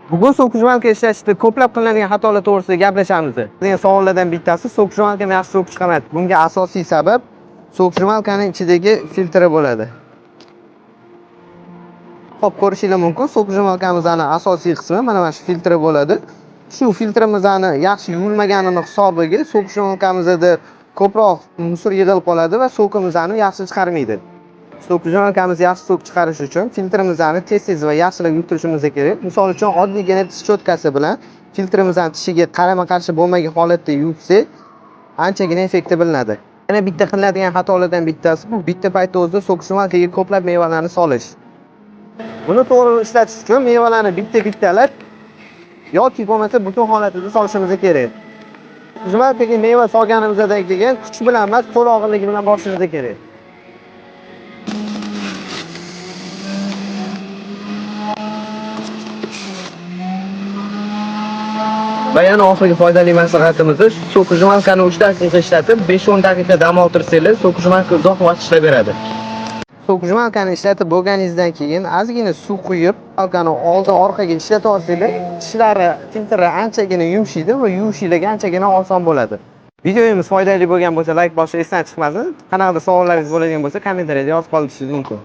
Bugun so'kishmalka ishlashda ko'plab qilinadigan xatolar to'g'risida gaplashamiz. Degan savollardan bittasi so'kishmalkani yaxshi so'kib chiqamaydi. Bunga asosiy sabab so'kishmalkaning ichidagi filtri bo'ladi. Xo'p, ko'rishingiz mumkin, so'kishmalkamizning asosiy qismi mana shu filtri bo'ladi. Shu filtrimizning yaxshi yuvilmaganini hisobiga so'kishmalkamizda ko'proq musor yig'ilib qoladi va so'kimizni yaxshi chiqarmaydi. So'kishmalkamizni yaxshi so'kib chiqarish uchun filtrimizni tez va yaxshilab yuvtirishimiz kerak. Misol uchun oddiygina tish cho'tkasi bilan filtrimizning tishiga qarama-qarshi bo'lmagan holatda yuvsak, anchagina effekti bilinadi. Yana bitta qilinadigan xatolardan bittasi bu bitta paytda o'zida so'kishmalkaga ko'plab mevalarni solish. Buni to'g'ri ishlatish uchun mevalarni bitta-bittalab yoki bo'lmasa butun holatida solishimiz kerak. So'kishmalkaga meva solganimizdan keyin kuch bilan emas, qo'l og'irligi bilan bosishimiz kerak. Va yana oxirgi foydali maslahatimiz so'kishmalkani 3 daqiqa ishlatib, 5-10 daqiqa dam oltirsangiz, so'kishmalka uzoq vaqt ishlaveradi. So'kishmalkani ishlatib bo'lganingizdan keyin ozgina suv quyib, malkani oldin orqaga ishlatib olsangiz, tishlari filtri anchagina yumshaydi va yuvishingiz anchagina oson bo'ladi. Videomiz foydali bo'lgan bo'lsa, like bosishni esdan chiqmasin. Qanaqadir savollaringiz bo'ladigan bo'lsa, kommentariyada yozib qolishingiz mumkin.